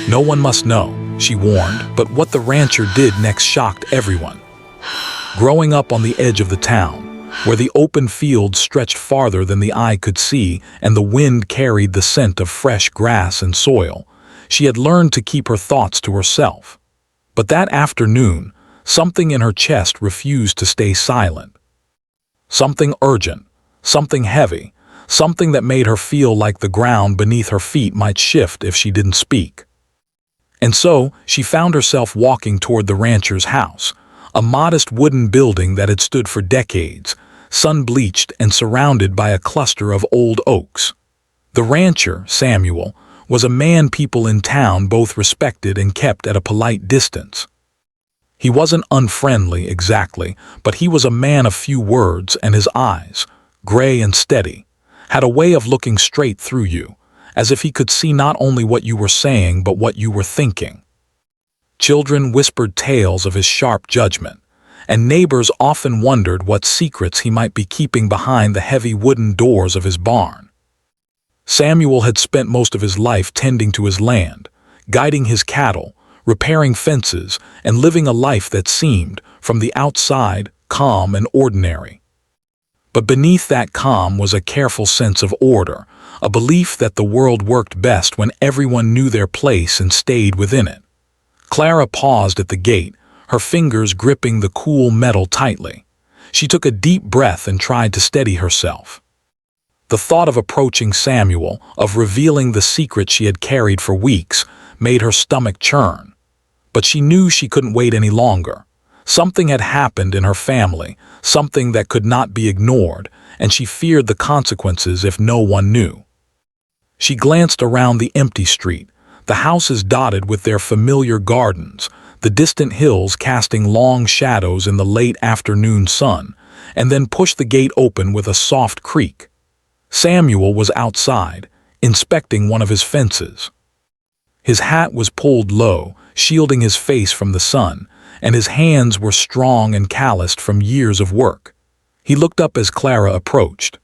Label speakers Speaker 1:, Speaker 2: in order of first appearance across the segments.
Speaker 1: No one must know, she warned, but what the rancher did next shocked everyone. Growing up on the edge of the town, where the open fields stretched farther than the eye could see and the wind carried the scent of fresh grass and soil, she had learned to keep her thoughts to herself. But that afternoon, something in her chest refused to stay silent. Something urgent, something heavy, something that made her feel like the ground beneath her feet might shift if she didn't speak. And so, she found herself walking toward the rancher's house, a modest wooden building that had stood for decades, sun-bleached and surrounded by a cluster of old oaks. The rancher, Samuel, was a man people in town both respected and kept at a polite distance. He wasn't unfriendly exactly, but he was a man of few words, and his eyes, gray and steady, had a way of looking straight through you, as if he could see not only what you were saying but what you were thinking. Children whispered tales of his sharp judgment, and neighbors often wondered what secrets he might be keeping behind the heavy wooden doors of his barn. Samuel had spent most of his life tending to his land, guiding his cattle, repairing fences, and living a life that seemed, from the outside, calm and ordinary. But beneath that calm was a careful sense of order, a belief that the world worked best when everyone knew their place and stayed within it. Clara paused at the gate, her fingers gripping the cool metal tightly. She took a deep breath and tried to steady herself. The thought of approaching Samuel, of revealing the secret she had carried for weeks, made her stomach churn. But she knew she couldn't wait any longer. Something had happened in her family, something that could not be ignored, and she feared the consequences if no one knew. She glanced around the empty street, the houses dotted with their familiar gardens, the distant hills casting long shadows in the late afternoon sun, and then pushed the gate open with a soft creak. Samuel was outside, inspecting one of his fences. His hat was pulled low, shielding his face from the sun, and his hands were strong and calloused from years of work. He looked up as Clara approached.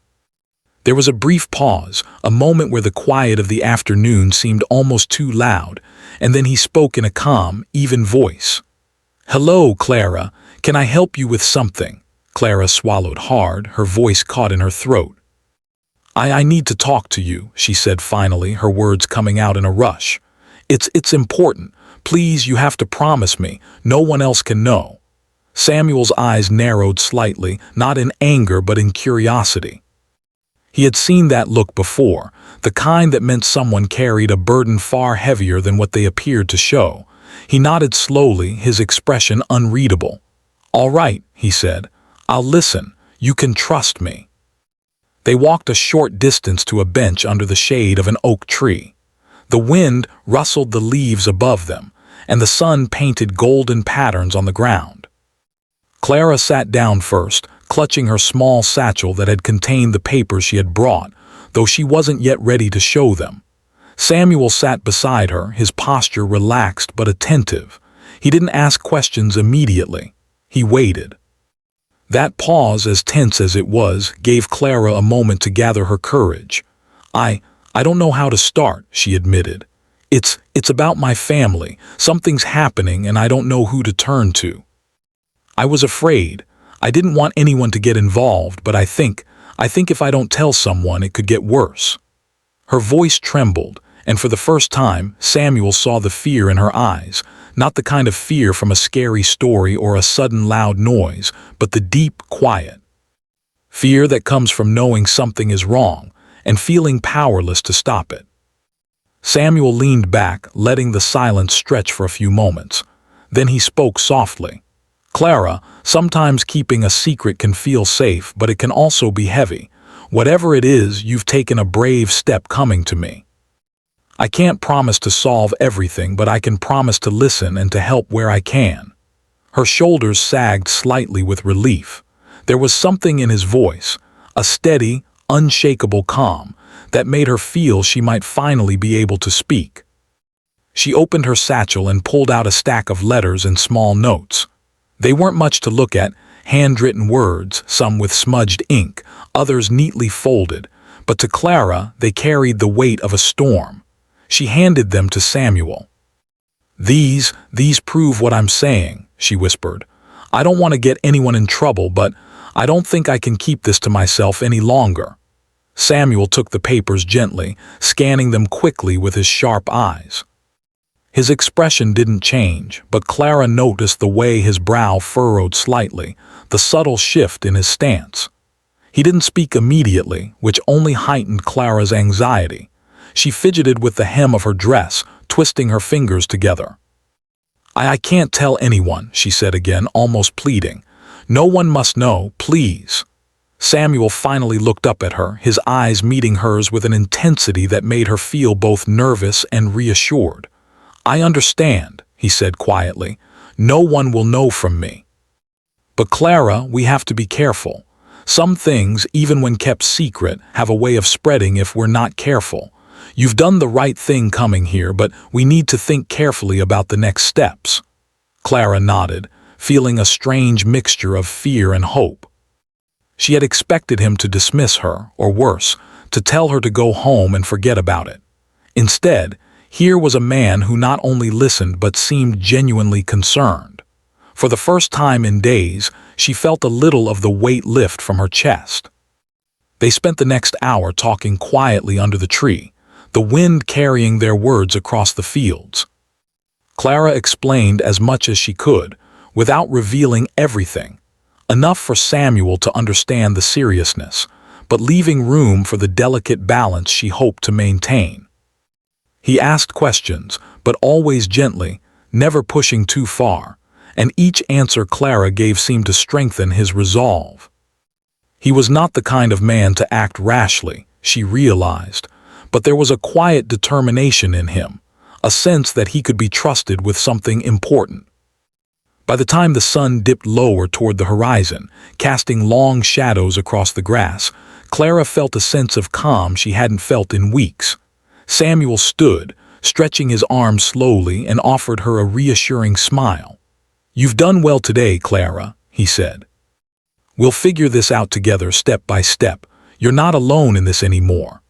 Speaker 1: There was a brief pause, a moment where the quiet of the afternoon seemed almost too loud, and then he spoke in a calm, even voice. "Hello, Clara. Can I help you with something?" Clara swallowed hard, her voice caught in her throat. I need to talk to you," she said finally, her words coming out in a rush. It's important. Please, you have to promise me. No one else can know." Samuel's eyes narrowed slightly, not in anger but in curiosity. He had seen that look before, the kind that meant someone carried a burden far heavier than what they appeared to show. He nodded slowly, his expression unreadable. "All right," he said. "I'll listen. You can trust me." They walked a short distance to a bench under the shade of an oak tree. The wind rustled the leaves above them, and the sun painted golden patterns on the ground. Clara sat down first, clutching her small satchel that had contained the papers she had brought, though she wasn't yet ready to show them. Samuel sat beside her, his posture relaxed but attentive. He didn't ask questions immediately. He waited. That pause, as tense as it was, gave Clara a moment to gather her courage. I don't know how to start," she admitted. It's about my family. Something's happening and I don't know who to turn to." "I was afraid. I didn't want anyone to get involved, but I think if I don't tell someone, it could get worse." Her voice trembled, and for the first time, Samuel saw the fear in her eyes, not the kind of fear from a scary story or a sudden loud noise, but the deep quiet. Fear that comes from knowing something is wrong and feeling powerless to stop it. Samuel leaned back, letting the silence stretch for a few moments. Then he spoke softly. "Clara, sometimes keeping a secret can feel safe, but it can also be heavy. Whatever it is, you've taken a brave step coming to me. I can't promise to solve everything, but I can promise to listen and to help where I can." Her shoulders sagged slightly with relief. There was something in his voice, a steady, unshakable calm, that made her feel she might finally be able to speak. She opened her satchel and pulled out a stack of letters and small notes. They weren't much to look at, handwritten words, some with smudged ink, others neatly folded, but to Clara they carried the weight of a storm. She handed them to Samuel. These prove what I'm saying," she whispered. "I don't want to get anyone in trouble, but I don't think I can keep this to myself any longer." Samuel took the papers gently, scanning them quickly with his sharp eyes. His expression didn't change, but Clara noticed the way his brow furrowed slightly, the subtle shift in his stance. He didn't speak immediately, which only heightened Clara's anxiety. She fidgeted with the hem of her dress, twisting her fingers together. I can't tell anyone," she said again, almost pleading. "No one must know, please." Samuel finally looked up at her, his eyes meeting hers with an intensity that made her feel both nervous and reassured. "I understand," he said quietly. "No one will know from me. But Clara, we have to be careful. Some things, even when kept secret, have a way of spreading if we're not careful. You've done the right thing coming here, but we need to think carefully about the next steps." Clara nodded, feeling a strange mixture of fear and hope. She had expected him to dismiss her, or worse, to tell her to go home and forget about it. Instead, here was a man who not only listened but seemed genuinely concerned. For the first time in days, she felt a little of the weight lift from her chest. They spent the next hour talking quietly under the tree, the wind carrying their words across the fields. Clara explained as much as she could, without revealing everything, enough for Samuel to understand the seriousness, but leaving room for the delicate balance she hoped to maintain. He asked questions, but always gently, never pushing too far, and each answer Clara gave seemed to strengthen his resolve. He was not the kind of man to act rashly, she realized, but there was a quiet determination in him, a sense that he could be trusted with something important. By the time the sun dipped lower toward the horizon, casting long shadows across the grass, Clara felt a sense of calm she hadn't felt in weeks. Samuel stood, stretching his arms slowly, and offered her a reassuring smile. "You've done well today, Clara," he said. "We'll figure this out together step by step. You're not alone in this anymore."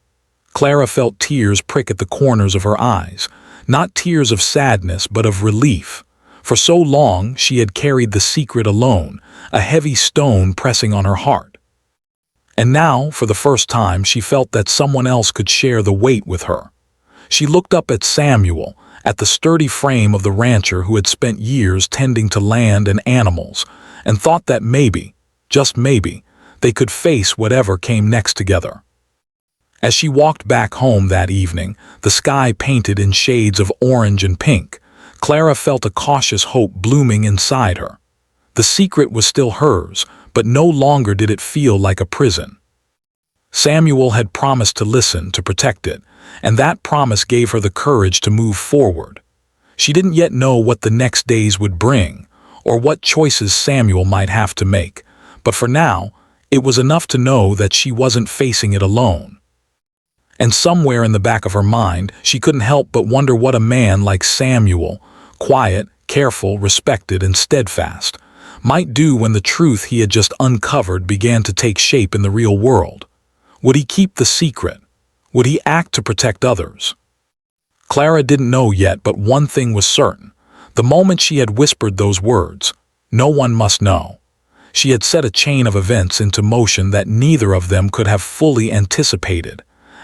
Speaker 1: Clara felt tears prick at the corners of her eyes, not tears of sadness but of relief. For so long she had carried the secret alone, a heavy stone pressing on her heart. And now, for the first time, she felt that someone else could share the weight with her. She looked up at Samuel, at the sturdy frame of the rancher who had spent years tending to land and animals, and thought that maybe, just maybe, they could face whatever came next together. As she walked back home that evening, the sky painted in shades of orange and pink, Clara felt a cautious hope blooming inside her. The secret was still hers, but no longer did it feel like a prison. Samuel had promised to listen, to protect it, and that promise gave her the courage to move forward. She didn't yet know what the next days would bring, or what choices Samuel might have to make, but for now, it was enough to know that she wasn't facing it alone. And somewhere in the back of her mind, she couldn't help but wonder what a man like Samuel, quiet, careful, respected, and steadfast, might do when the truth he had just uncovered began to take shape in the real world. Would he keep the secret? Would he act to protect others? Clara didn't know yet, but one thing was certain. The moment she had whispered those words, "No one must know," she had set a chain of events into motion that neither of them could have fully anticipated.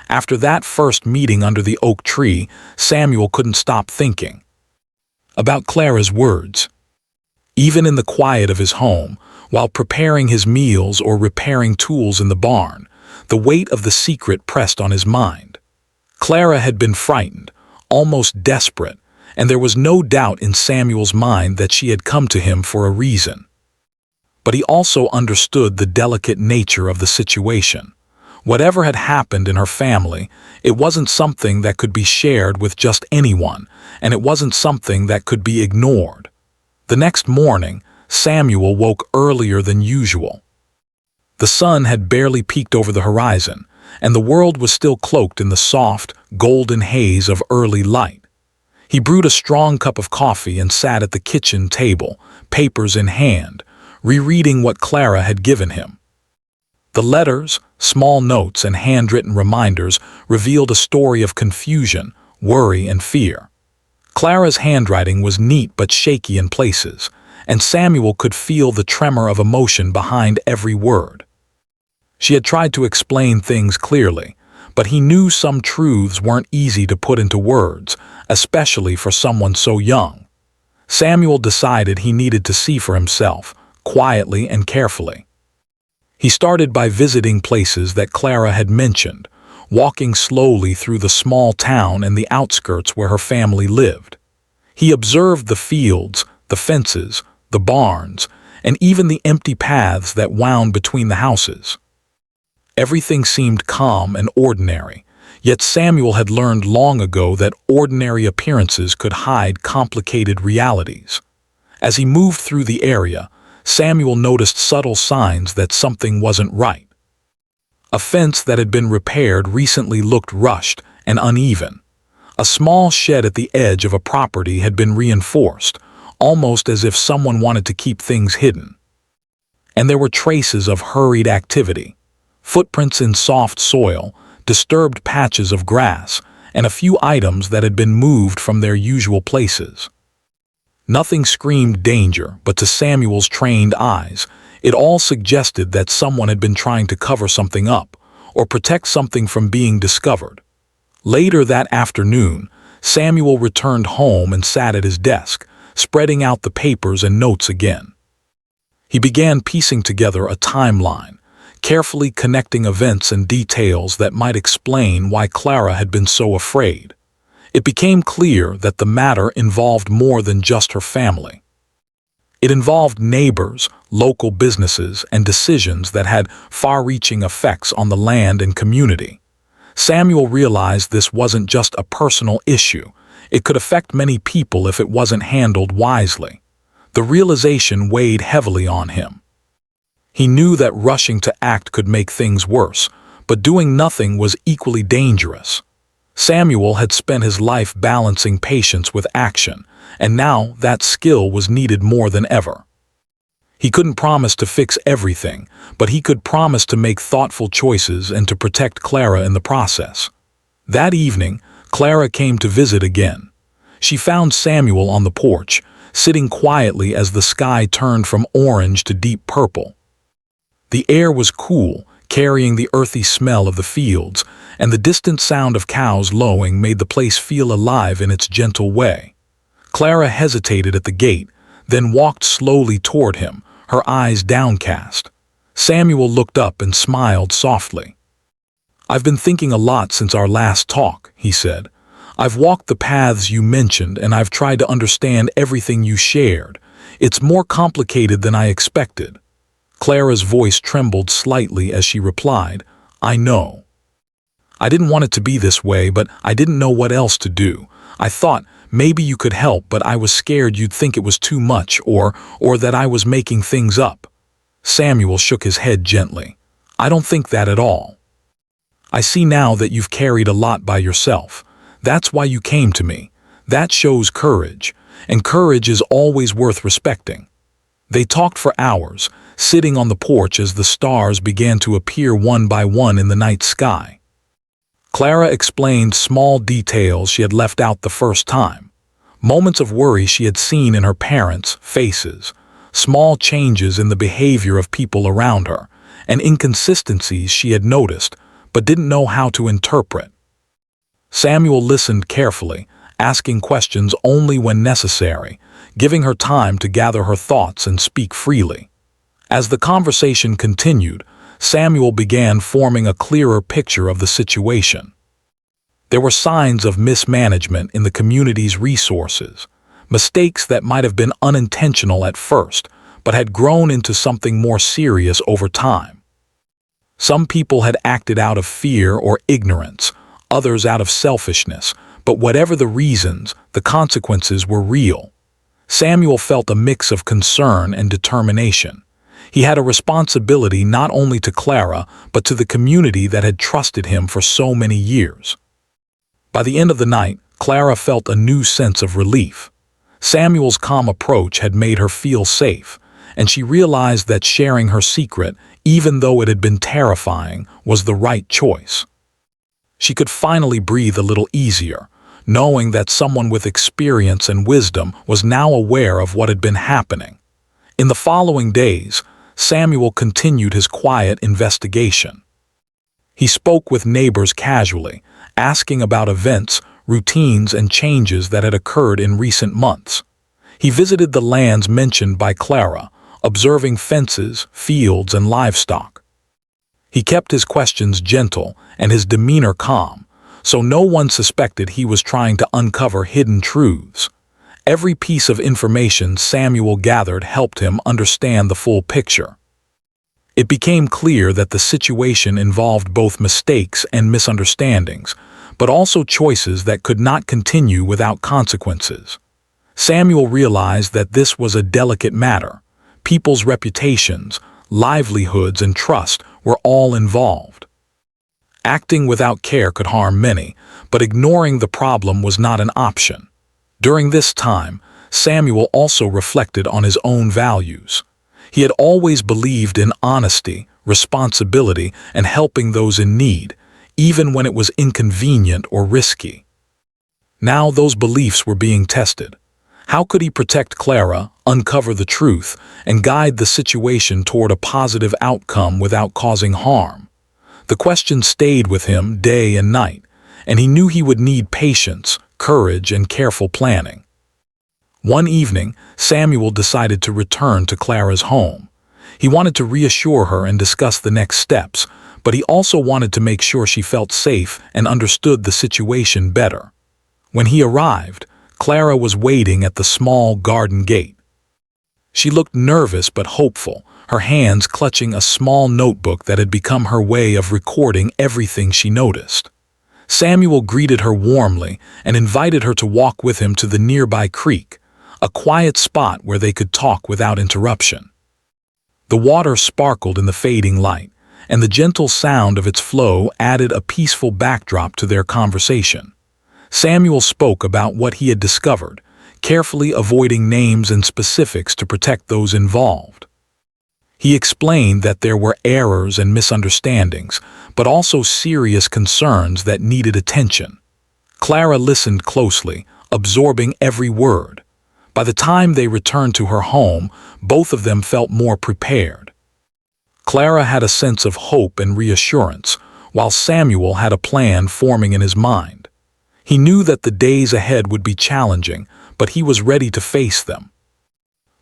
Speaker 1: After that first meeting under the oak tree, Samuel couldn't stop thinking about Clara's words. Even in the quiet of his home, while preparing his meals or repairing tools in the barn, the weight of the secret pressed on his mind. Clara had been frightened, almost desperate, and there was no doubt in Samuel's mind that she had come to him for a reason. But he also understood the delicate nature of the situation. Whatever had happened in her family, it wasn't something that could be shared with just anyone, and it wasn't something that could be ignored. The next morning, Samuel woke earlier than usual. The sun had barely peeked over the horizon, and the world was still cloaked in the soft, golden haze of early light. He brewed a strong cup of coffee and sat at the kitchen table, papers in hand, rereading what Clara had given him. The letters, small notes, and handwritten reminders revealed a story of confusion, worry, and fear. Clara's handwriting was neat but shaky in places, and Samuel could feel the tremor of emotion behind every word. She had tried to explain things clearly, but he knew some truths weren't easy to put into words, especially for someone so young. Samuel decided he needed to see for himself, quietly and carefully. He started by visiting places that Clara had mentioned, walking slowly through the small town and the outskirts where her family lived. He observed the fields, the fences, the barns, and even the empty paths that wound between the houses. Everything seemed calm and ordinary, yet Samuel had learned long ago that ordinary appearances could hide complicated realities. As he moved through the area, Samuel noticed subtle signs that something wasn't right. A fence that had been repaired recently looked rushed and uneven. A small shed at the edge of a property had been reinforced, almost as if someone wanted to keep things hidden. And there were traces of hurried activity. Footprints in soft soil, disturbed patches of grass, and a few items that had been moved from their usual places. Nothing screamed danger, but to Samuel's trained eyes, it all suggested that someone had been trying to cover something up, or protect something from being discovered. Later that afternoon, Samuel returned home and sat at his desk, spreading out the papers and notes again. He began piecing together a timeline, carefully connecting events and details that might explain why Clara had been so afraid. It became clear that the matter involved more than just her family. It involved neighbors, local businesses, and decisions that had far-reaching effects on the land and community. Samuel realized this wasn't just a personal issue. It could affect many people if it wasn't handled wisely. The realization weighed heavily on him. He knew that rushing to act could make things worse, but doing nothing was equally dangerous. Samuel had spent his life balancing patience with action, and now that skill was needed more than ever. He couldn't promise to fix everything, but he could promise to make thoughtful choices and to protect Clara in the process. That evening, Clara came to visit again. She found Samuel on the porch, sitting quietly as the sky turned from orange to deep purple. The air was cool, carrying the earthy smell of the fields, and the distant sound of cows lowing made the place feel alive in its gentle way. Clara hesitated at the gate, then walked slowly toward him, her eyes downcast. Samuel looked up and smiled softly. "I've been thinking a lot since our last talk," he said. "I've walked the paths you mentioned and I've tried to understand everything you shared. It's more complicated than I expected." Clara's voice trembled slightly as she replied, "I know. I didn't want it to be this way, but I didn't know what else to do. I thought maybe you could help, but I was scared you'd think it was too much or that I was making things up." Samuel shook his head gently. "I don't think that at all. I see now that you've carried a lot by yourself. That's why you came to me. That shows courage, and courage is always worth respecting." They talked for hours, sitting on the porch as the stars began to appear one by one in the night sky. Clara explained small details she had left out the first time. Moments of worry she had seen in her parents' faces, small changes in the behavior of people around her, and inconsistencies she had noticed but didn't know how to interpret. Samuel listened carefully, asking questions only when necessary, giving her time to gather her thoughts and speak freely. As the conversation continued, Samuel began forming a clearer picture of the situation. There were signs of mismanagement in the community's resources, mistakes that might have been unintentional at first, but had grown into something more serious over time. Some people had acted out of fear or ignorance, others out of selfishness, but whatever the reasons, the consequences were real. Samuel felt a mix of concern and determination. He had a responsibility not only to Clara, but to the community that had trusted him for so many years. By the end of the night, Clara felt a new sense of relief. Samuel's calm approach had made her feel safe, and she realized that sharing her secret, even though it had been terrifying, was the right choice. She could finally breathe a little easier, knowing that someone with experience and wisdom was now aware of what had been happening. In the following days, Samuel continued his quiet investigation. He spoke with neighbors casually, asking about events, routines, and changes that had occurred in recent months. He visited the lands mentioned by Clara, observing fences, fields, and livestock. He kept his questions gentle and his demeanor calm, so no one suspected he was trying to uncover hidden truths. Every piece of information Samuel gathered helped him understand the full picture. It became clear that the situation involved both mistakes and misunderstandings, but also choices that could not continue without consequences. Samuel realized that this was a delicate matter. People's reputations, livelihoods, and trust were all involved. Acting without care could harm many, but ignoring the problem was not an option. During this time, Samuel also reflected on his own values. He had always believed in honesty, responsibility, and helping those in need, even when it was inconvenient or risky. Now those beliefs were being tested. How could he protect Clara, uncover the truth, and guide the situation toward a positive outcome without causing harm? The question stayed with him day and night, and he knew he would need patience, courage, and careful planning. One evening, Samuel decided to return to Clara's home. He wanted to reassure her and discuss the next steps, but he also wanted to make sure she felt safe and understood the situation better. When he arrived, Clara was waiting at the small garden gate. She looked nervous but hopeful, her hands clutching a small notebook that had become her way of recording everything she noticed. Samuel greeted her warmly and invited her to walk with him to the nearby creek, a quiet spot where they could talk without interruption. The water sparkled in the fading light, and the gentle sound of its flow added a peaceful backdrop to their conversation. Samuel spoke about what he had discovered, carefully avoiding names and specifics to protect those involved. He explained that there were errors and misunderstandings, but also serious concerns that needed attention. Clara listened closely, absorbing every word. By the time they returned to her home, both of them felt more prepared. Clara had a sense of hope and reassurance, while Samuel had a plan forming in his mind. He knew that the days ahead would be challenging, but he was ready to face them.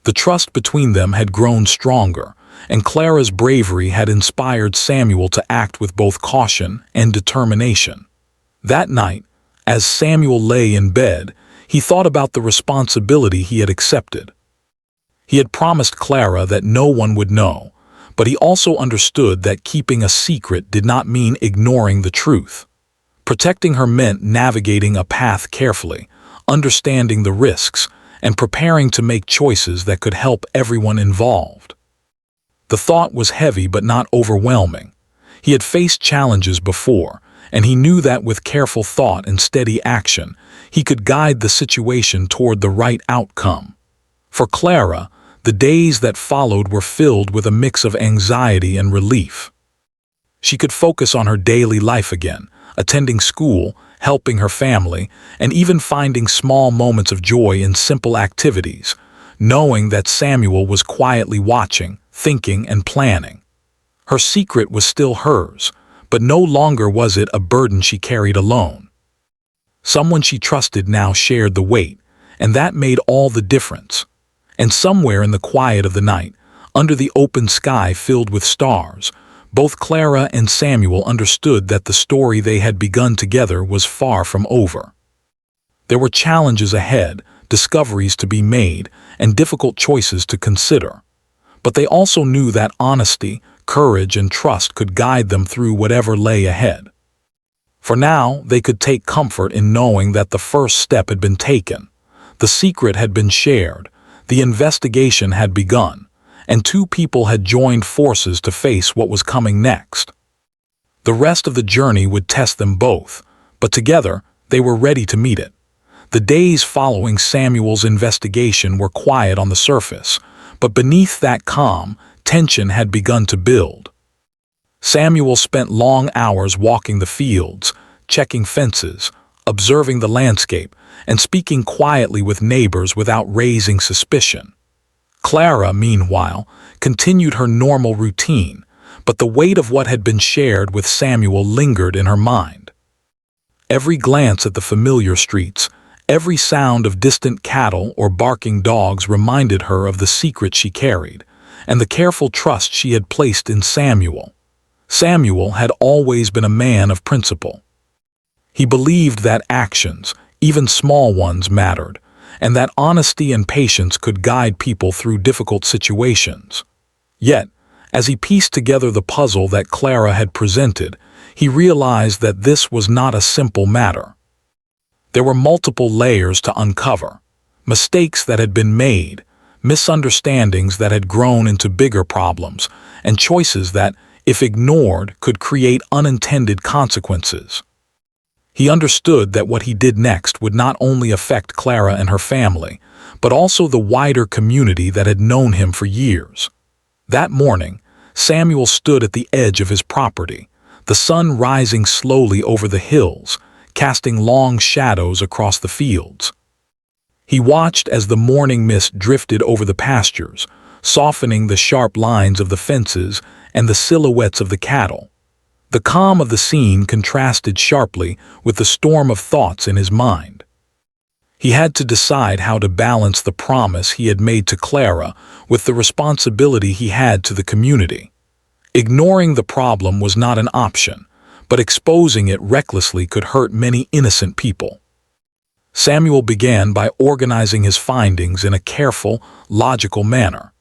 Speaker 1: The trust between them had grown stronger, and Clara's bravery had inspired Samuel to act with both caution and determination. That night, as Samuel lay in bed, he thought about the responsibility he had accepted. He had promised Clara that no one would know, but he also understood that keeping a secret did not mean ignoring the truth. Protecting her meant navigating a path carefully, understanding the risks, and preparing to make choices that could help everyone involved. The thought was heavy but not overwhelming. He had faced challenges before, and he knew that with careful thought and steady action, he could guide the situation toward the right outcome. For Clara, the days that followed were filled with a mix of anxiety and relief. She could focus on her daily life again, attending school, helping her family, and even finding small moments of joy in simple activities, knowing that Samuel was quietly watching, thinking, and planning. Her secret was still hers, but no longer was it a burden she carried alone. Someone she trusted now shared the weight, and that made all the difference. And somewhere in the quiet of the night, under the open sky filled with stars, both Clara and Samuel understood that the story they had begun together was far from over. There were challenges ahead, discoveries to be made, and difficult choices to consider. But they also knew that honesty, courage, and trust could guide them through whatever lay ahead. For now, they could take comfort in knowing that the first step had been taken. The secret had been shared, the investigation had begun, and two people had joined forces to face what was coming next. The rest of the journey would test them both, but together they were ready to meet it. The days following Samuel's investigation were quiet on the surface, but beneath that calm, tension had begun to build. Samuel spent long hours walking the fields, checking fences, observing the landscape and speaking quietly with neighbors without raising suspicion. Clara, meanwhile, continued her normal routine, but the weight of what had been shared with Samuel lingered in her mind. Every glance at the familiar streets, every sound of distant cattle or barking dogs reminded her of the secret she carried, and the careful trust she had placed in Samuel. Samuel had always been a man of principle. He believed that actions, even small ones, mattered, and that honesty and patience could guide people through difficult situations. Yet, as he pieced together the puzzle that Clara had presented, he realized that this was not a simple matter. There were multiple layers to uncover, mistakes that had been made, misunderstandings that had grown into bigger problems, and choices that, if ignored, could create unintended consequences. He understood that what he did next would not only affect Clara and her family, but also the wider community that had known him for years. That morning, Samuel stood at the edge of his property, the sun rising slowly over the hills, casting long shadows across the fields. He watched as the morning mist drifted over the pastures, softening the sharp lines of the fences and the silhouettes of the cattle. The calm of the scene contrasted sharply with the storm of thoughts in his mind. He had to decide how to balance the promise he had made to Clara with the responsibility he had to the community. Ignoring the problem was not an option, but exposing it recklessly could hurt many innocent people. Samuel began by organizing his findings in a careful, logical manner.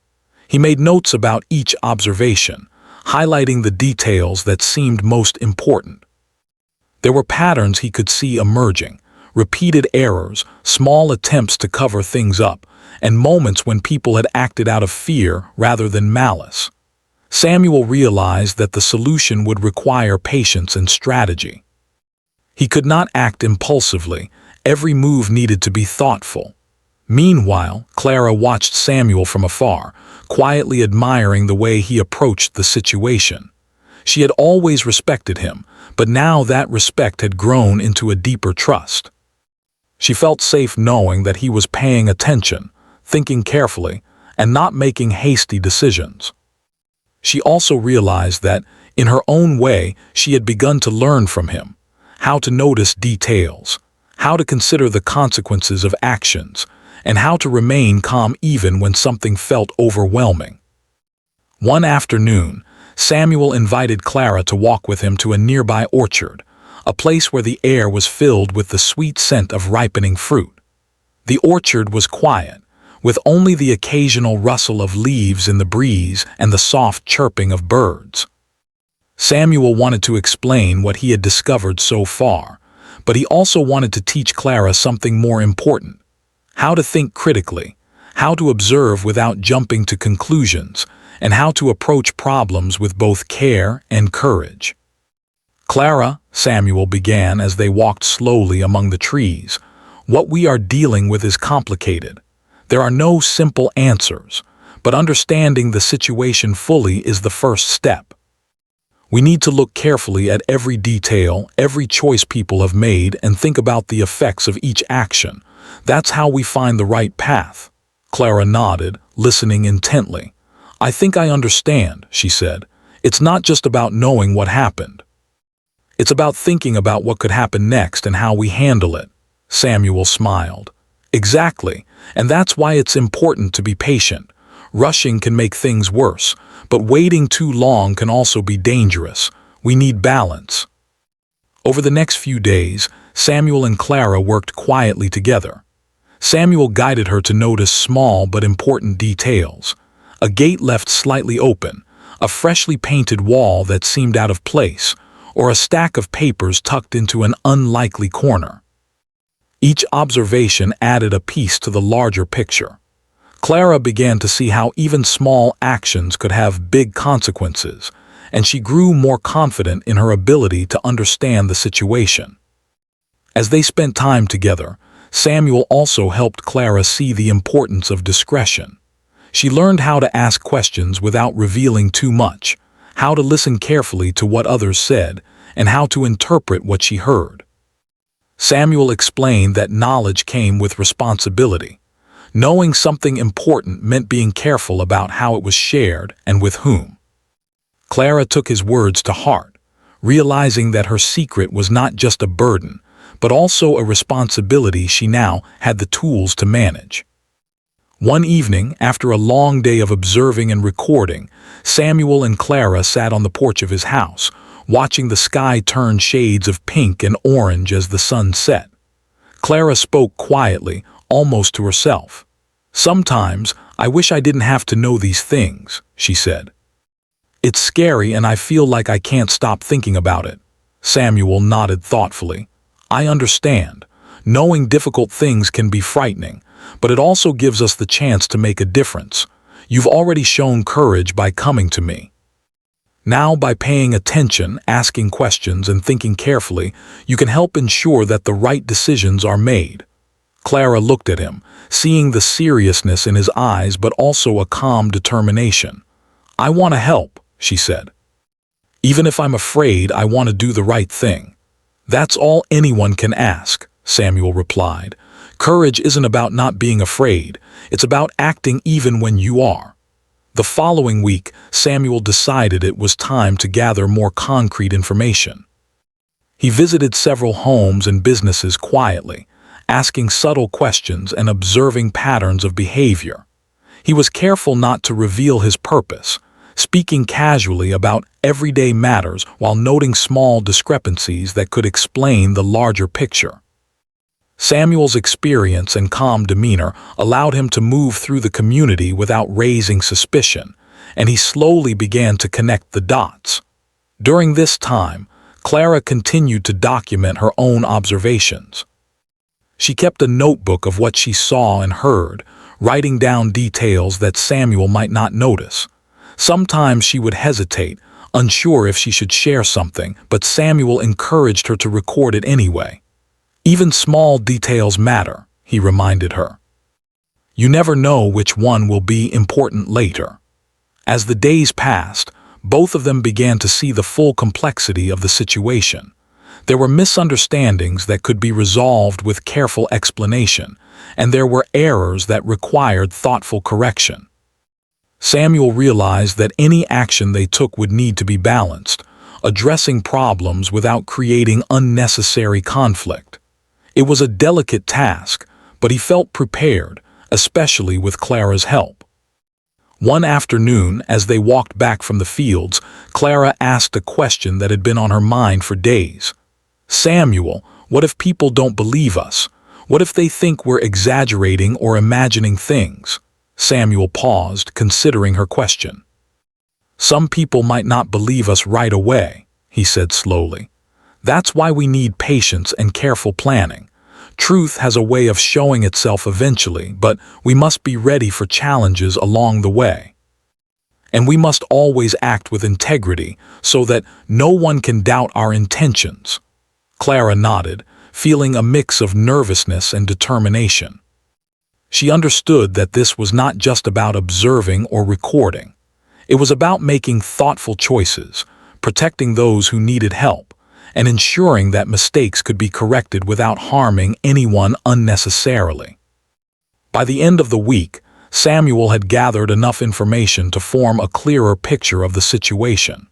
Speaker 1: He made notes about each observation, highlighting the details that seemed most important. There were patterns he could see emerging, repeated errors, small attempts to cover things up, and moments when people had acted out of fear rather than malice. Samuel realized that the solution would require patience and strategy. He could not act impulsively. Every move needed to be thoughtful. Meanwhile, Clara watched Samuel from afar, quietly admiring the way he approached the situation. She had always respected him, but now that respect had grown into a deeper trust. She felt safe knowing that he was paying attention, thinking carefully, and not making hasty decisions. She also realized that, in her own way, she had begun to learn from him, how to notice details, how to consider the consequences of actions, and how to remain calm even when something felt overwhelming. One afternoon, Samuel invited Clara to walk with him to a nearby orchard, a place where the air was filled with the sweet scent of ripening fruit. The orchard was quiet, with only the occasional rustle of leaves in the breeze and the soft chirping of birds. Samuel wanted to explain what he had discovered so far, but he also wanted to teach Clara something more important: how to think critically, how to observe without jumping to conclusions, and how to approach problems with both care and courage. "Clara," Samuel began as they walked slowly among the trees, "what we are dealing with is complicated. There are no simple answers, but understanding the situation fully is the first step. We need to look carefully at every detail, every choice people have made, and think about the effects of each action. That's how we find the right path." Clara nodded, listening intently. "I think I understand," she said. "It's not just about knowing what happened. It's about thinking about what could happen next and how we handle it." Samuel smiled. "Exactly, and that's why it's important to be patient. Rushing can make things worse, but waiting too long can also be dangerous. We need balance." Over the next few days, Samuel and Clara worked quietly together. Samuel guided her to notice small but important details: a gate left slightly open, a freshly painted wall that seemed out of place, or a stack of papers tucked into an unlikely corner. Each observation added a piece to the larger picture. Clara began to see how even small actions could have big consequences, and she grew more confident in her ability to understand the situation. As they spent time together, Samuel also helped Clara see the importance of discretion. She learned how to ask questions without revealing too much, how to listen carefully to what others said, and how to interpret what she heard. Samuel explained that knowledge came with responsibility. Knowing something important meant being careful about how it was shared and with whom. Clara took his words to heart, realizing that her secret was not just a burden, but also a responsibility she now had the tools to manage. One evening, after a long day of observing and recording, Samuel and Clara sat on the porch of his house, watching the sky turn shades of pink and orange as the sun set. Clara spoke quietly, almost to herself. "Sometimes, I wish I didn't have to know these things," she said. "It's scary and I feel like I can't stop thinking about it." Samuel nodded thoughtfully. "I understand. Knowing difficult things can be frightening, but it also gives us the chance to make a difference. You've already shown courage by coming to me. Now, by paying attention, asking questions, and thinking carefully, you can help ensure that the right decisions are made." Clara looked at him, seeing the seriousness in his eyes but also a calm determination. "I want to help," she said. "Even if I'm afraid, I want to do the right thing." "That's all anyone can ask," Samuel replied. "Courage isn't about not being afraid, it's about acting even when you are." The following week, Samuel decided it was time to gather more concrete information. He visited several homes and businesses quietly, asking subtle questions and observing patterns of behavior. He was careful not to reveal his purpose, speaking casually about everyday matters while noting small discrepancies that could explain the larger picture. Samuel's experience and calm demeanor allowed him to move through the community without raising suspicion, and he slowly began to connect the dots. During this time, Clara continued to document her own observations. She kept a notebook of what she saw and heard, writing down details that Samuel might not notice. Sometimes she would hesitate, unsure if she should share something, but Samuel encouraged her to record it anyway. "Even small details matter," he reminded her. "You never know which one will be important later." As the days passed, both of them began to see the full complexity of the situation. There were misunderstandings that could be resolved with careful explanation, and there were errors that required thoughtful correction. Samuel realized that any action they took would need to be balanced, addressing problems without creating unnecessary conflict. It was a delicate task, but he felt prepared, especially with Clara's help. One afternoon, as they walked back from the fields, Clara asked a question that had been on her mind for days. "Samuel, what if people don't believe us? What if they think we're exaggerating or imagining things?" Samuel paused, considering her question. "Some people might not believe us right away," he said slowly. "That's why we need patience and careful planning. Truth has a way of showing itself eventually, but we must be ready for challenges along the way. And we must always act with integrity so that no one can doubt our intentions." Clara nodded, feeling a mix of nervousness and determination. She understood that this was not just about observing or recording. It was about making thoughtful choices, protecting those who needed help, and ensuring that mistakes could be corrected without harming anyone unnecessarily. By the end of the week, Samuel had gathered enough information to form a clearer picture of the situation.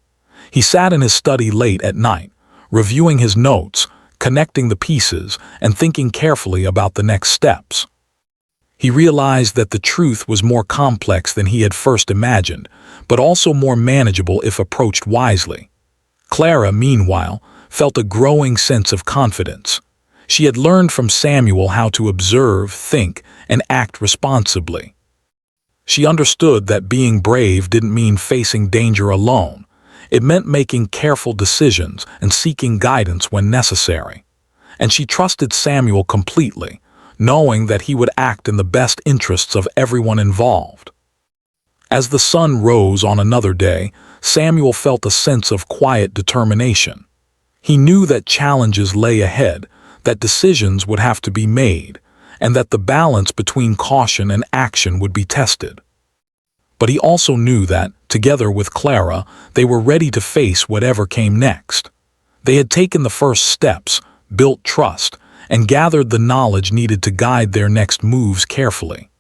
Speaker 1: He sat in his study late at night, reviewing his notes, connecting the pieces, and thinking carefully about the next steps. He realized that the truth was more complex than he had first imagined, but also more manageable if approached wisely. Clara, meanwhile, felt a growing sense of confidence. She had learned from Samuel how to observe, think, and act responsibly. She understood that being brave didn't mean facing danger alone. It meant making careful decisions and seeking guidance when necessary. And she trusted Samuel completely, knowing that he would act in the best interests of everyone involved. As the sun rose on another day, Samuel felt a sense of quiet determination. He knew that challenges lay ahead, that decisions would have to be made, and that the balance between caution and action would be tested. But he also knew that, together with Clara, they were ready to face whatever came next. They had taken the first steps, built trust, and gathered the knowledge needed to guide their next moves carefully.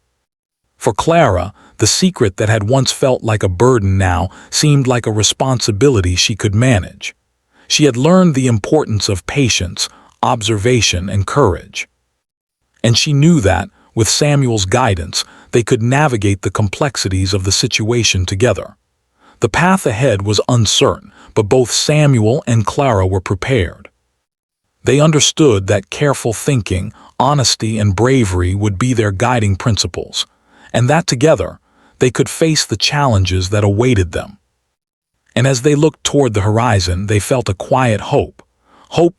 Speaker 1: For Clara, the secret that had once felt like a burden now seemed like a responsibility she could manage. She had learned the importance of patience, observation, and courage. And she knew that, with Samuel's guidance, they could navigate the complexities of the situation together. The path ahead was uncertain, but both Samuel and Clara were prepared. They understood that careful thinking, honesty, and bravery would be their guiding principles, and that together, they could face the challenges that awaited them. And as they looked toward the horizon, they felt a quiet hope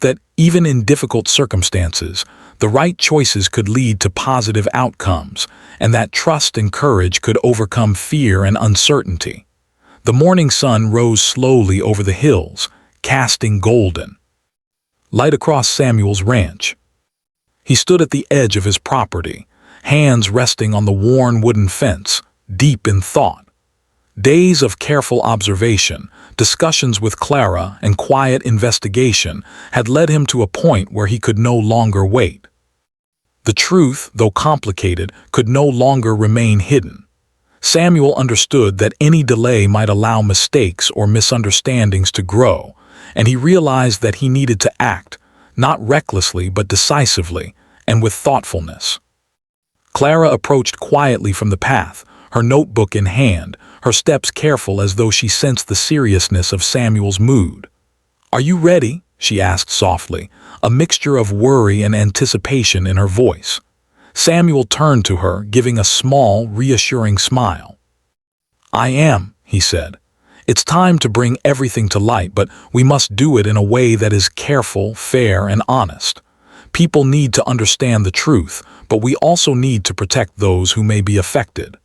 Speaker 1: that, even in difficult circumstances, the right choices could lead to positive outcomes, and that trust and courage could overcome fear and uncertainty. The morning sun rose slowly over the hills, casting golden light across Samuel's ranch. He stood at the edge of his property, hands resting on the worn wooden fence, deep in thought. Days of careful observation, discussions with Clara, and quiet investigation had led him to a point where he could no longer wait. The truth, though complicated, could no longer remain hidden. Samuel understood that any delay might allow mistakes or misunderstandings to grow, and he realized that he needed to act, not recklessly but decisively, and with thoughtfulness. Clara approached quietly from the path, her notebook in hand, her steps careful as though she sensed the seriousness of Samuel's mood. "Are you ready?" she asked softly, a mixture of worry and anticipation in her voice. Samuel turned to her, giving a small, reassuring smile. "I am," he said. "It's time to bring everything to light, but we must do it in a way that is careful, fair, and honest. People need to understand the truth, but we also need to protect those who may be affected."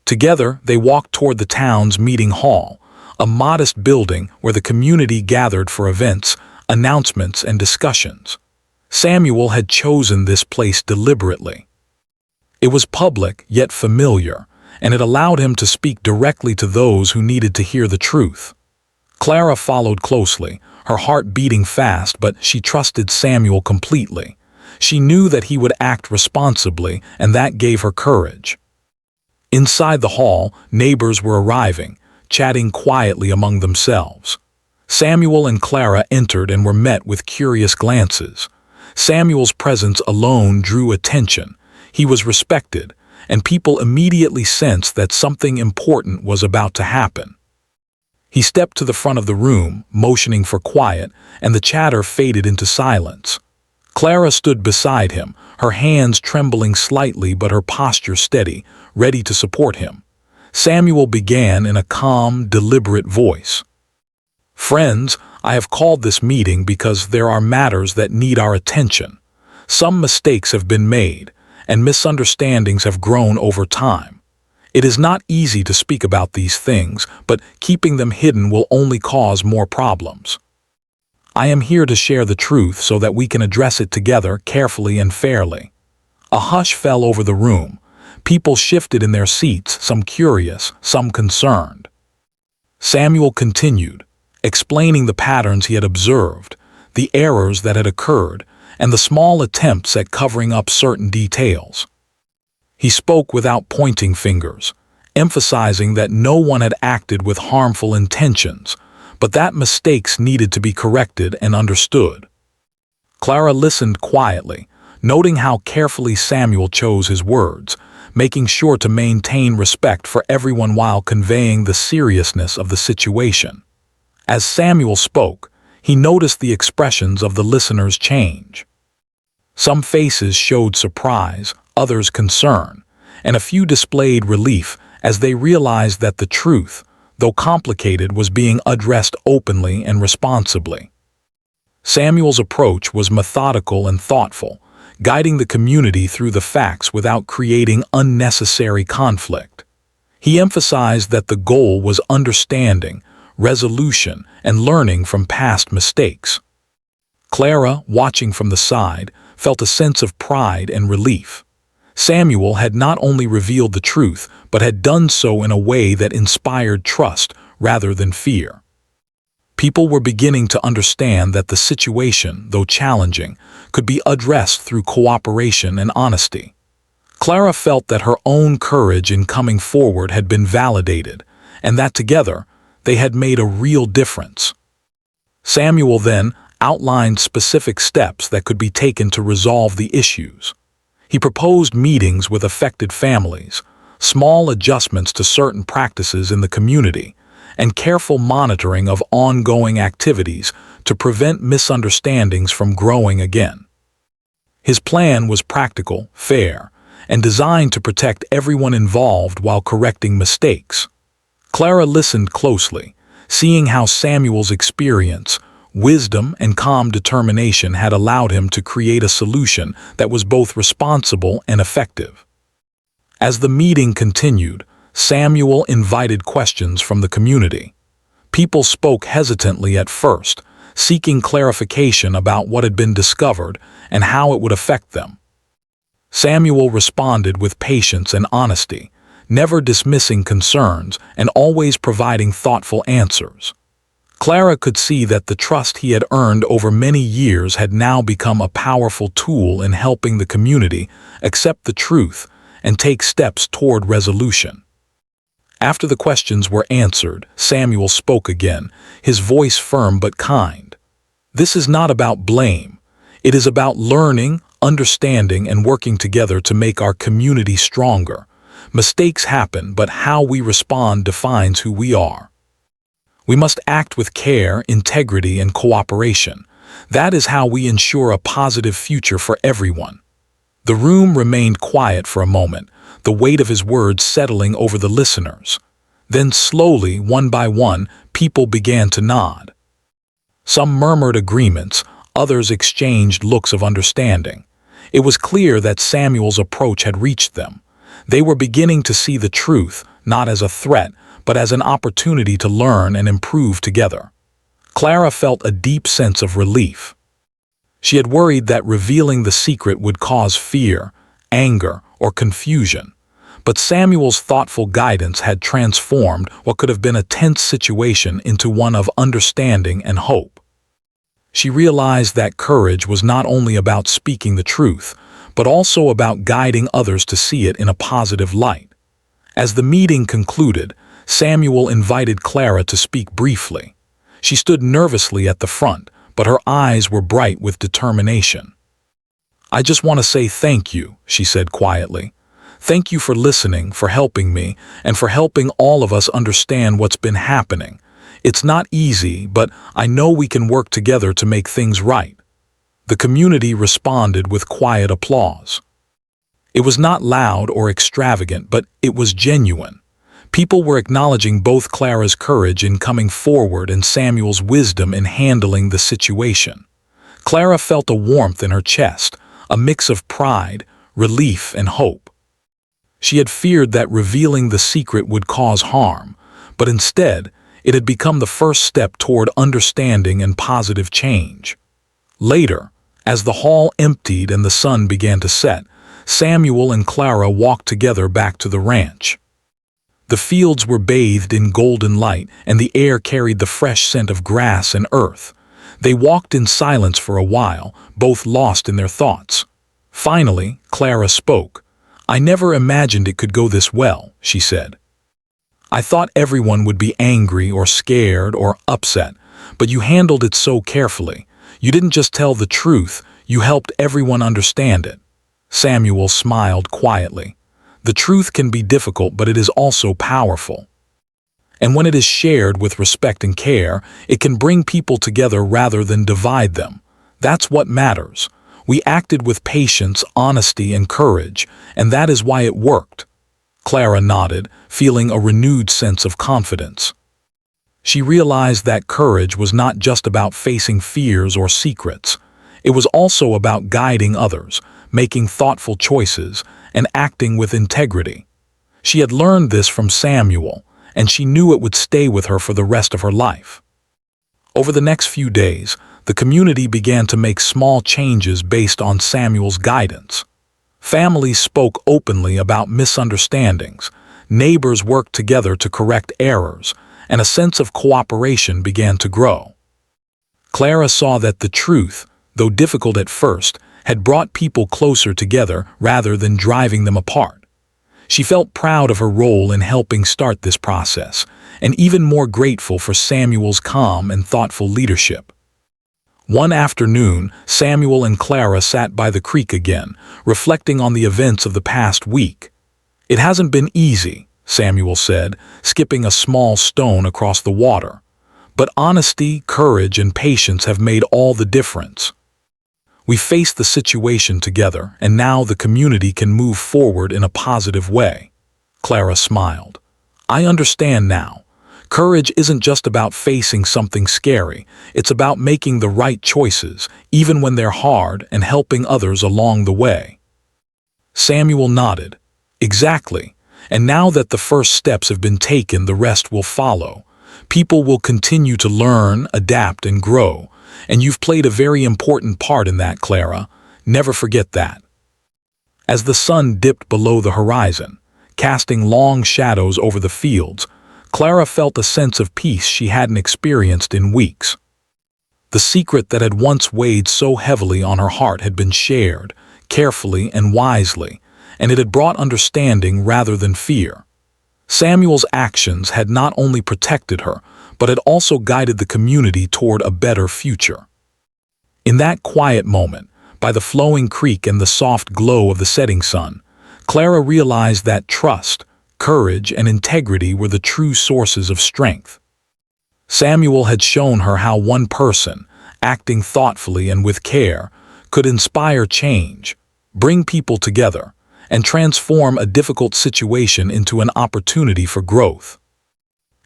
Speaker 1: Together, they walked toward the town's meeting hall, a modest building where the community gathered for events, announcements, and discussions. Samuel had chosen this place deliberately. It was public, yet familiar, and it allowed him to speak directly to those who needed to hear the truth. Clara followed closely, her heart beating fast, but she trusted Samuel completely. She knew that he would act responsibly, and that gave her courage. Inside the hall, neighbors were arriving, chatting quietly among themselves. Samuel and Clara entered and were met with curious glances. Samuel's presence alone drew attention. He was respected, and people immediately sensed that something important was about to happen. He stepped to the front of the room, motioning for quiet, and the chatter faded into silence. Clara stood beside him, her hands trembling slightly but her posture steady, ready to support him. Samuel began in a calm, deliberate voice. "Friends, I have called this meeting because there are matters that need our attention. Some mistakes have been made, and misunderstandings have grown over time. It is not easy to speak about these things, but keeping them hidden will only cause more problems. I am here to share the truth so that we can address it together carefully and fairly." A hush fell over the room. People shifted in their seats, some curious, some concerned. Samuel continued, explaining the patterns he had observed, the errors that had occurred, and the small attempts at covering up certain details. He spoke without pointing fingers, emphasizing that no one had acted with harmful intentions, but that mistakes needed to be corrected and understood. Clara listened quietly, noting how carefully Samuel chose his words, making sure to maintain respect for everyone while conveying the seriousness of the situation. As Samuel spoke, he noticed the expressions of the listeners change. Some faces showed surprise, others concern, and a few displayed relief as they realized that the truth, though complicated, was being addressed openly and responsibly. Samuel's approach was methodical and thoughtful, guiding the community through the facts without creating unnecessary conflict. He emphasized that the goal was understanding, resolution, and learning from past mistakes. Clara, watching from the side, felt a sense of pride and relief. Samuel had not only revealed the truth, but had done so in a way that inspired trust rather than fear. People were beginning to understand that the situation, though challenging, could be addressed through cooperation and honesty. Clara felt that her own courage in coming forward had been validated, and that together they had made a real difference. Samuel then outlined specific steps that could be taken to resolve the issues. He proposed meetings with affected families, small adjustments to certain practices in the community, and careful monitoring of ongoing activities to prevent misunderstandings from growing again. His plan was practical, fair, and designed to protect everyone involved while correcting mistakes. Clara listened closely, seeing how Samuel's experience, wisdom, and calm determination had allowed him to create a solution that was both responsible and effective. As the meeting continued, Samuel invited questions from the community. People spoke hesitantly at first, seeking clarification about what had been discovered and how it would affect them. Samuel responded with patience and honesty, never dismissing concerns and always providing thoughtful answers. Clara could see that the trust he had earned over many years had now become a powerful tool in helping the community accept the truth and take steps toward resolution. After the questions were answered, Samuel spoke again, his voice firm but kind. "This is not about blame. It is about learning, understanding, and working together to make our community stronger. Mistakes happen, but how we respond defines who we are. We must act with care, integrity, and cooperation. That is how we ensure a positive future for everyone." The room remained quiet for a moment, the weight of his words settling over the listeners. Then slowly, one by one, people began to nod. Some murmured agreements, others exchanged looks of understanding. It was clear that Samuel's approach had reached them. They were beginning to see the truth, not as a threat, but as an opportunity to learn and improve together. Clara felt a deep sense of relief. She had worried that revealing the secret would cause fear, anger, or confusion. But Samuel's thoughtful guidance had transformed what could have been a tense situation into one of understanding and hope. She realized that courage was not only about speaking the truth, but also about guiding others to see it in a positive light. As the meeting concluded, Samuel invited Clara to speak briefly. She stood nervously at the front, but her eyes were bright with determination. "I just want to say thank you," she said quietly. "Thank you for listening, for helping me, and for helping all of us understand what's been happening. It's not easy, but I know we can work together to make things right." The community responded with quiet applause. It was not loud or extravagant, but it was genuine. People were acknowledging both Clara's courage in coming forward and Samuel's wisdom in handling the situation. Clara felt a warmth in her chest, a mix of pride, relief, and hope. She had feared that revealing the secret would cause harm, but instead, it had become the first step toward understanding and positive change. Later, as the hall emptied and the sun began to set, Samuel and Clara walked together back to the ranch. The fields were bathed in golden light, and the air carried the fresh scent of grass and earth. They walked in silence for a while, both lost in their thoughts. Finally, Clara spoke. "I never imagined it could go this well," she said. "I thought everyone would be angry or scared or upset, but you handled it so carefully. You didn't just tell the truth, you helped everyone understand it." Samuel smiled quietly. "The truth can be difficult, but it is also powerful. And when it is shared with respect and care, it can bring people together rather than divide them. That's what matters. We acted with patience, honesty, and courage, and that is why it worked." Clara nodded, feeling a renewed sense of confidence. She realized that courage was not just about facing fears or secrets. It was also about guiding others, making thoughtful choices, and acting with integrity. She had learned this from Samuel, and she knew it would stay with her for the rest of her life. Over the next few days, the community began to make small changes based on Samuel's guidance. Families spoke openly about misunderstandings, neighbors worked together to correct errors, and a sense of cooperation began to grow. Clara saw that the truth, though difficult at first, had brought people closer together rather than driving them apart. She felt proud of her role in helping start this process, and even more grateful for Samuel's calm and thoughtful leadership. One afternoon, Samuel and Clara sat by the creek again, reflecting on the events of the past week. "It hasn't been easy," Samuel said, skipping a small stone across the water. "But honesty, courage, and patience have made all the difference. We faced the situation together, and now the community can move forward in a positive way." Clara smiled. "I understand now. Courage isn't just about facing something scary, it's about making the right choices, even when they're hard, and helping others along the way." Samuel nodded. "Exactly. And now that the first steps have been taken, the rest will follow. People will continue to learn, adapt, and grow, and you've played a very important part in that, Clara. Never forget that." As the sun dipped below the horizon, casting long shadows over the fields, Clara felt a sense of peace she hadn't experienced in weeks. The secret that had once weighed so heavily on her heart had been shared, carefully and wisely, and it had brought understanding rather than fear. Samuel's actions had not only protected her, but had also guided the community toward a better future. In that quiet moment, by the flowing creek and the soft glow of the setting sun, Clara realized that trust, courage, and integrity were the true sources of strength. Samuel had shown her how one person, acting thoughtfully and with care, could inspire change, bring people together, and transform a difficult situation into an opportunity for growth.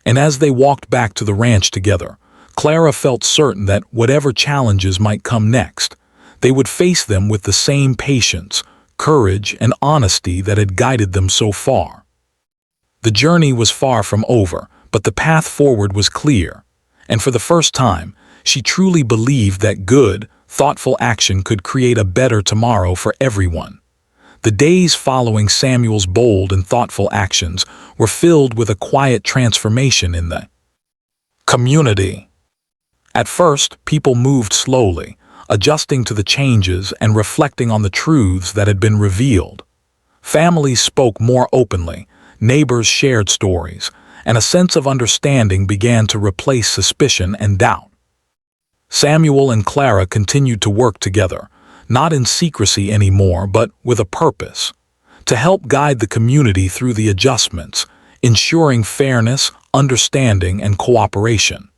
Speaker 1: And as they walked back to the ranch together, Clara felt certain that whatever challenges might come next, they would face them with the same patience, courage, and honesty that had guided them so far. The journey was far from over, but the path forward was clear, and for the first time, she truly believed that good, thoughtful action could create a better tomorrow for everyone. The days following Samuel's bold and thoughtful actions were filled with a quiet transformation in the community. At first, people moved slowly, adjusting to the changes and reflecting on the truths that had been revealed. Families spoke more openly, neighbors shared stories, and a sense of understanding began to replace suspicion and doubt. Samuel and Clara continued to work together, not in secrecy anymore, but with a purpose, to help guide the community through the adjustments, ensuring fairness, understanding, and cooperation.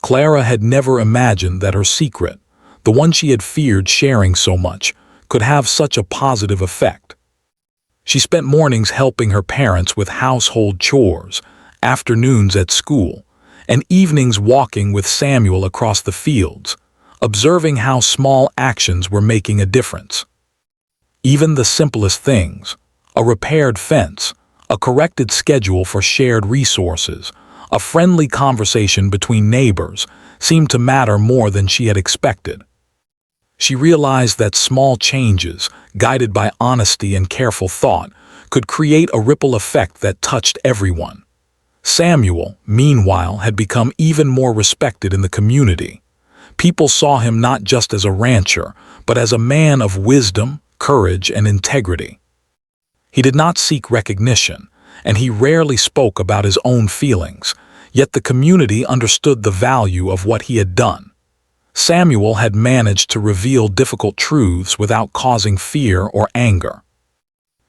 Speaker 1: Clara had never imagined that her secret, the one she had feared sharing so much, could have such a positive effect. She spent mornings helping her parents with household chores, afternoons at school, and evenings walking with Samuel across the fields, observing how small actions were making a difference. Even the simplest things, a repaired fence, a corrected schedule for shared resources, a friendly conversation between neighbors, seemed to matter more than she had expected. She realized that small changes, guided by honesty and careful thought, could create a ripple effect that touched everyone. Samuel, meanwhile, had become even more respected in the community. People saw him not just as a rancher, but as a man of wisdom, courage, and integrity. He did not seek recognition, and he rarely spoke about his own feelings, yet the community understood the value of what he had done. Samuel had managed to reveal difficult truths without causing fear or anger.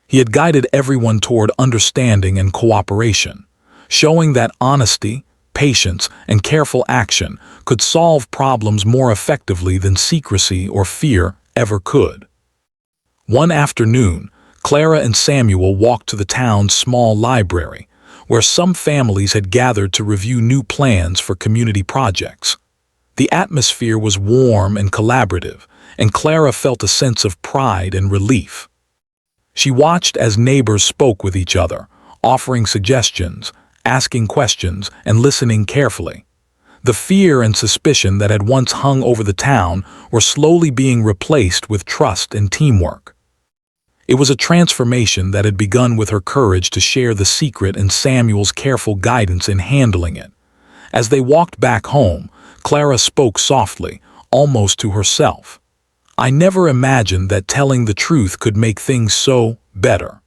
Speaker 1: He had guided everyone toward understanding and cooperation, showing that honesty, patience, and careful action could solve problems more effectively than secrecy or fear ever could. One afternoon, Clara and Samuel walked to the town's small library, where some families had gathered to review new plans for community projects. The atmosphere was warm and collaborative, and Clara felt a sense of pride and relief. She watched as neighbors spoke with each other, offering suggestions, asking questions, and listening carefully. The fear and suspicion that had once hung over the town were slowly being replaced with trust and teamwork. It was a transformation that had begun with her courage to share the secret and Samuel's careful guidance in handling it. As they walked back home, Clara spoke softly, almost to herself. "I never imagined that telling the truth could make things so better.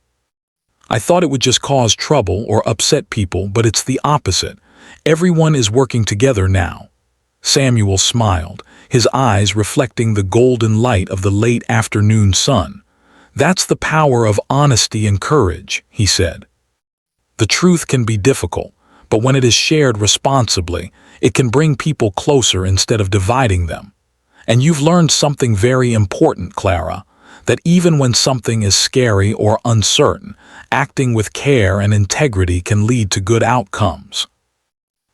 Speaker 1: I thought it would just cause trouble or upset people, but it's the opposite. Everyone is working together now." Samuel smiled, his eyes reflecting the golden light of the late afternoon sun. "That's the power of honesty and courage," he said. "The truth can be difficult, but when it is shared responsibly, it can bring people closer instead of dividing them. And you've learned something very important, Clara, that even when something is scary or uncertain, acting with care and integrity can lead to good outcomes."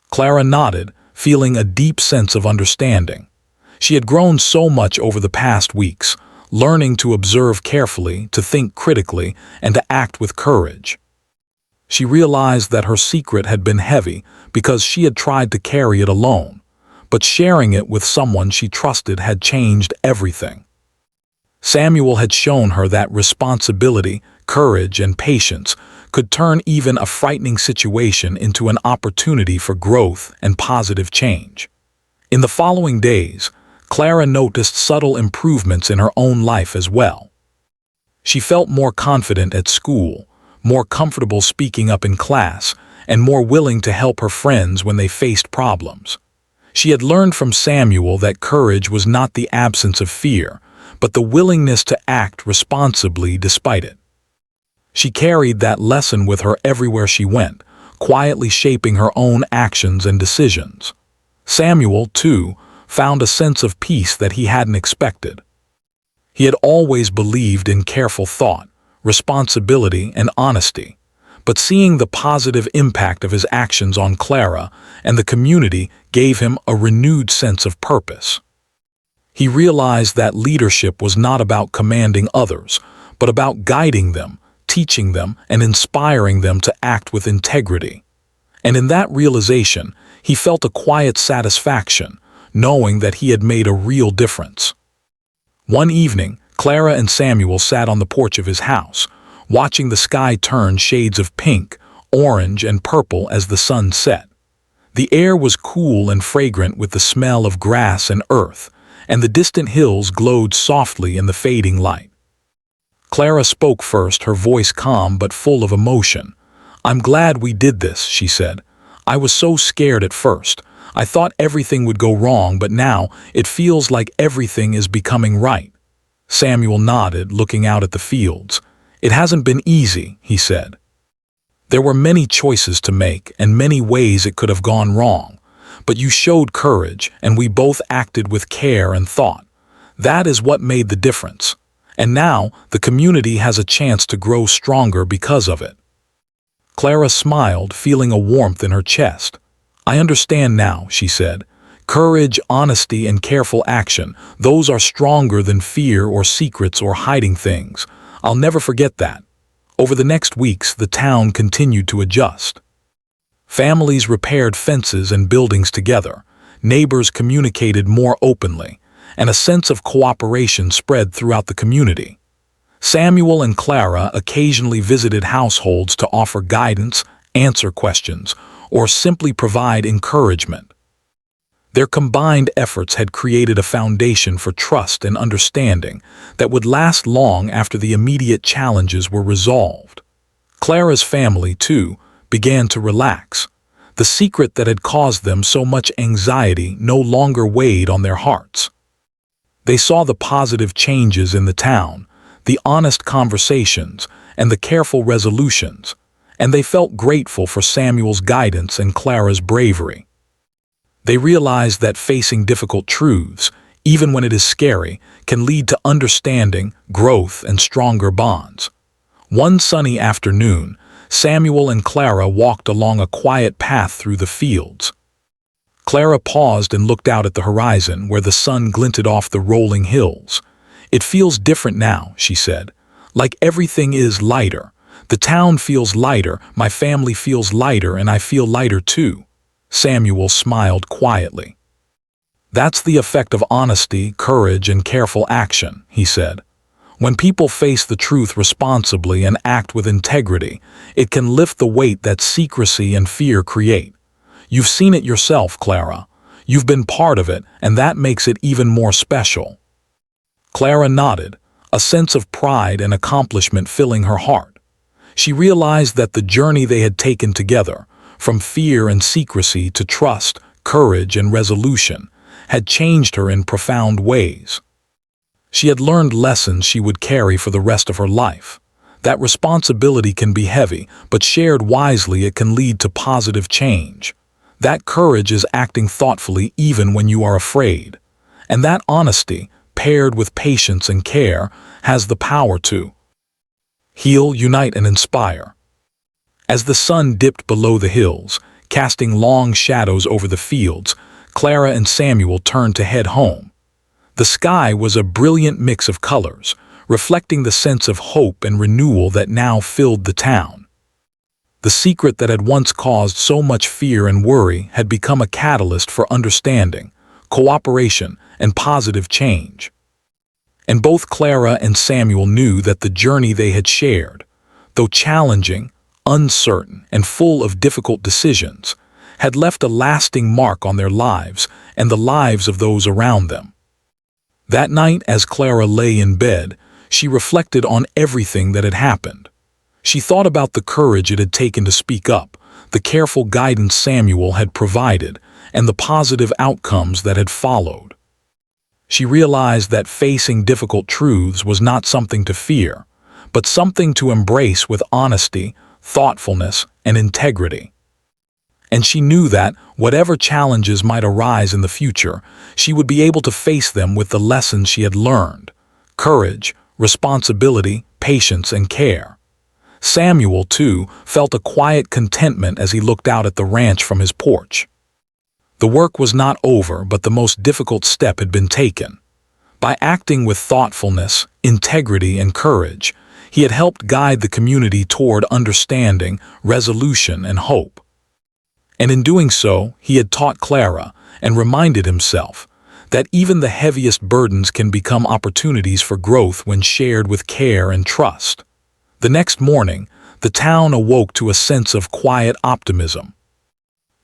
Speaker 1: Clara nodded, feeling a deep sense of understanding. She had grown so much over the past weeks, learning to observe carefully, to think critically, and to act with courage. She realized that her secret had been heavy because she had tried to carry it alone, but sharing it with someone she trusted had changed everything. Samuel had shown her that responsibility, courage, and patience could turn even a frightening situation into an opportunity for growth and positive change. In the following days, Clara noticed subtle improvements in her own life as well. She felt more confident at school, more comfortable speaking up in class, and more willing to help her friends when they faced problems. She had learned from Samuel that courage was not the absence of fear, but the willingness to act responsibly despite it. She carried that lesson with her everywhere she went, quietly shaping her own actions and decisions. Samuel, too, found a sense of peace that he hadn't expected. He had always believed in careful thought, responsibility, and honesty, but seeing the positive impact of his actions on Clara and the community gave him a renewed sense of purpose. He realized that leadership was not about commanding others, but about guiding them, teaching them, and inspiring them to act with integrity. And in that realization, he felt a quiet satisfaction, knowing that he had made a real difference. One evening, Clara and Samuel sat on the porch of his house, watching the sky turn shades of pink, orange, and purple as the sun set. The air was cool and fragrant with the smell of grass and earth, and the distant hills glowed softly in the fading light. Clara spoke first, her voice calm but full of emotion. "I'm glad we did this," she said. "I was so scared at first. I thought everything would go wrong, but now it feels like everything is becoming right." Samuel nodded, looking out at the fields. "It hasn't been easy," he said. "There were many choices to make and many ways it could have gone wrong. But you showed courage, and we both acted with care and thought. That is what made the difference. And now the community has a chance to grow stronger because of it." Clara smiled, feeling a warmth in her chest. "I understand now," she said. "Courage, honesty, and careful action, those are stronger than fear or secrets or hiding things. I'll never forget that." Over the next weeks, the town continued to adjust. Families repaired fences and buildings together, neighbors communicated more openly, and a sense of cooperation spread throughout the community. Samuel and Clara occasionally visited households to offer guidance, answer questions, or simply provide encouragement. Their combined efforts had created a foundation for trust and understanding that would last long after the immediate challenges were resolved. Clara's family, too, began to relax. The secret that had caused them so much anxiety no longer weighed on their hearts. They saw the positive changes in the town, the honest conversations, and the careful resolutions, and they felt grateful for Samuel's guidance and Clara's bravery. They realized that facing difficult truths, even when it is scary, can lead to understanding, growth, and stronger bonds. One sunny afternoon, Samuel and Clara walked along a quiet path through the fields. Clara paused and looked out at the horizon where the sun glinted off the rolling hills. "It feels different now," she said. "Like everything is lighter. The town feels lighter, my family feels lighter, and I feel lighter too." Samuel smiled quietly. "That's the effect of honesty, courage, and careful action," he said. When people face the truth responsibly and act with integrity, it can lift the weight that secrecy and fear create. You've seen it yourself, Clara. You've been part of it, and that makes it even more special. Clara nodded, a sense of pride and accomplishment filling her heart. She realized that the journey they had taken together, from fear and secrecy to trust, courage, and resolution, had changed her in profound ways. She had learned lessons she would carry for the rest of her life. That responsibility can be heavy, but shared wisely it can lead to positive change. That courage is acting thoughtfully even when you are afraid. And that honesty, paired with patience and care, has the power to heal, unite, and inspire. As the sun dipped below the hills, casting long shadows over the fields, Clara and Samuel turned to head home. The sky was a brilliant mix of colors, reflecting the sense of hope and renewal that now filled the town. The secret that had once caused so much fear and worry had become a catalyst for understanding, cooperation, and positive change. And both Clara and Samuel knew that the journey they had shared, though challenging, uncertain, and full of difficult decisions, had left a lasting mark on their lives and the lives of those around them. That night, as Clara lay in bed, she reflected on everything that had happened. She thought about the courage it had taken to speak up, the careful guidance Samuel had provided, and the positive outcomes that had followed. She realized that facing difficult truths was not something to fear, but something to embrace with honesty, thoughtfulness, and integrity. And she knew that, whatever challenges might arise in the future, she would be able to face them with the lessons she had learned: courage, responsibility, patience, and care. Samuel, too, felt a quiet contentment as he looked out at the ranch from his porch. The work was not over, but the most difficult step had been taken. By acting with thoughtfulness, integrity, and courage, he had helped guide the community toward understanding, resolution, and hope. And in doing so, he had taught Clara and reminded himself that even the heaviest burdens can become opportunities for growth when shared with care and trust. The next morning, the town awoke to a sense of quiet optimism.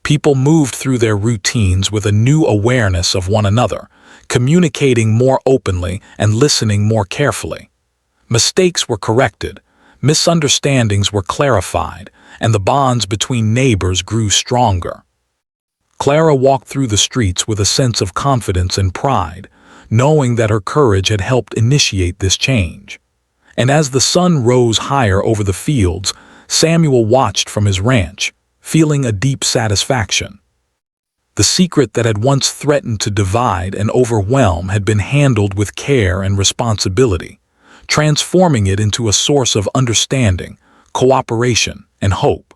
Speaker 1: People moved through their routines with a new awareness of one another, communicating more openly and listening more carefully. Mistakes were corrected, misunderstandings were clarified, and the bonds between neighbors grew stronger. Clara walked through the streets with a sense of confidence and pride, knowing that her courage had helped initiate this change. And as the sun rose higher over the fields, Samuel watched from his ranch, feeling a deep satisfaction. The secret that had once threatened to divide and overwhelm had been handled with care and responsibility, transforming it into a source of understanding, cooperation, and hope.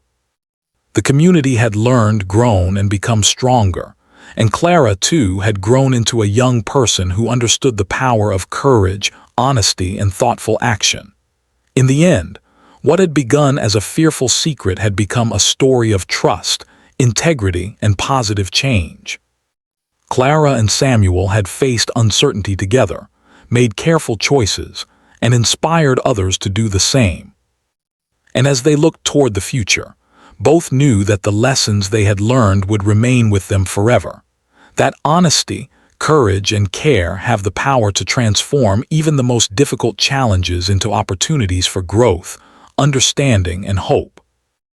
Speaker 1: The community had learned, grown, and become stronger, and Clara, too, had grown into a young person who understood the power of courage, honesty, and thoughtful action. In the end, what had begun as a fearful secret had become a story of trust, integrity, and positive change. Clara and Samuel had faced uncertainty together, made careful choices, and inspired others to do the same. And as they looked toward the future, both knew that the lessons they had learned would remain with them forever. That honesty, courage, and care have the power to transform even the most difficult challenges into opportunities for growth, understanding, and hope.